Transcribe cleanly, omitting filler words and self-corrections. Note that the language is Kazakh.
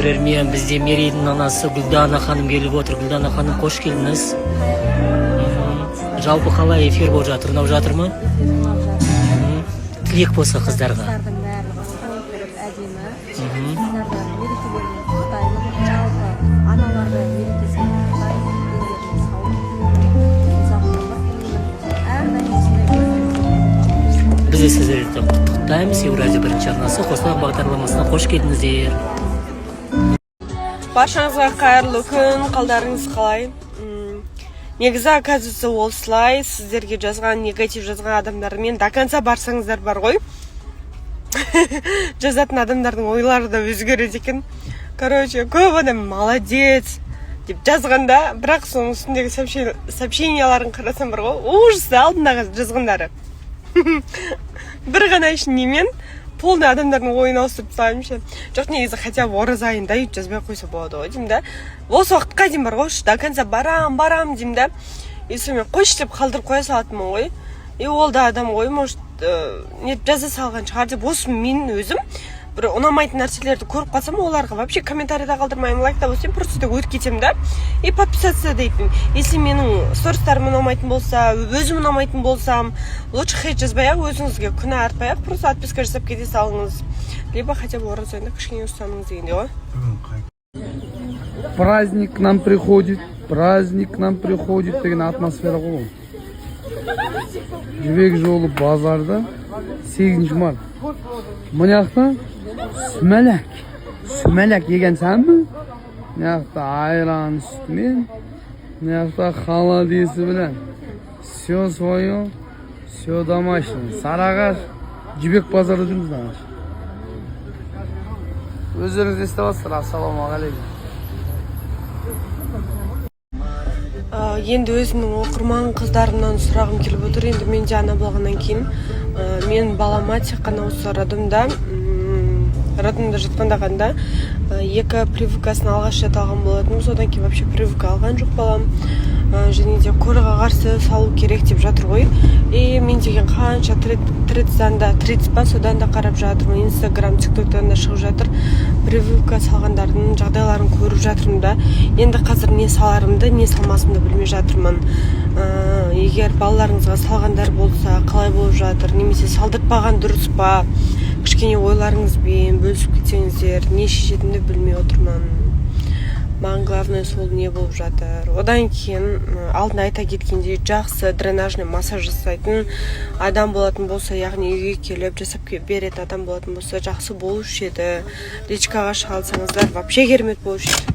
көрермен, бізде Мерейдің анасы Гүлдана ханым келіп отыр. Гүлдана ханым, қош келдіңіз. Жалпы қалай эфир болып жатыр, ұнап жатыр ма? Тілек болса қыздарға. Біз сіздерді құттықтаймыз. Еуразия бірінші арнасы қосылар бағдарламасына қош келдіңіздер. Баршаңызға қайырлы күн, қалдарыңыз қалай? Негізі оказывается осылай, сіздерге жазған, негатив жазған адамдармен до конца барсаңыздар бар ғой. Жазатын адамдардың ойлары да өзгереді екен. Короче, көп адам молодец деп жазғанда, бірақ соның үстіндегі сообщенияларын қарасам бар ғой, ужасы алдындағы жазғандары. Бір ғана үшін немен полный адамдардың ойын ауыстырып тастаймын. Жоқ, негізі хотя бы ораза айында үй жазбай қойса болады ғой деймін да. Осы уақытқа дейін бар ғой, до конца барам деймін да. И сонымен қойшы деп қалдырып қоя салатынмын ғой. И ол да адам ғой, может, не жаза салған шығар деп, осы мен өзім бір ұнамайтын нәрселерді көріп қалсам, оларға вообще комментарийда қалдырмаймын, лайкта болсам, просто так өтіп кетемін да. И подписаться дейтін. Если менің сторыстарым ұнамайтын болса, өзім ұнамайтын болсам, лучше хейт жазбай-ақ, өзіңізге күнә артпай-ақ, просто отписка жасап кете салыңыз. Либо хотя бы ораза айында кішкене ұстаныңыз дегенде ғой. Праздник к нам приходит деген атмосфера ғой. Жібек жолы базарда 8 март. Мұнақта сүмәләк еген сәмі? Мұнақта айран үстімен, мұнақта холодесі білән. Все свое, все домашний. Сарағаш, Жібек базарда жүрміз ағаш. Өздеріңіз естіп-атсыздар, ассалаумағалейкум. Енді өзімнің оқырман қыздарымнан сұрағым келіп отыр. Енді мен ана болғаннан кейін мен балама тек қана осы роддомда жатқанда қанда 2 прививкасын алғаш рет алған болатын. Содан кейін вообще прививка алған жоқ балам. Және де корға қарсы салу керек деп жатыр ғой. И мен деген қанша 30 па содан да қарап жатырмын. Инстаграм, тиктоктан да шығып жатыр. Прививка салғандардың жағдайларын көріп жатырмын да. Енді қазір не саларымды, не салмасымды білмей жатырмын. Егер балаларыңызға салғандар болса, қалай болып жатыр, немесе салдыртпаған дұрыс па? Кішкене ойларыңызбен бөлісіп кетсеңіздер, не шешетімді білмей отырмын. Маған главное сол не болып жатыр. Одан кейін алдын айта кеткенде жақсы дренажный массаж жасайтын адам болатын болса, яғни үйге келіп жасап беретін адам болатын болса, жақсы болушы еді. Речкаға шыға алсаңыздар, вообще керемет болушы еді.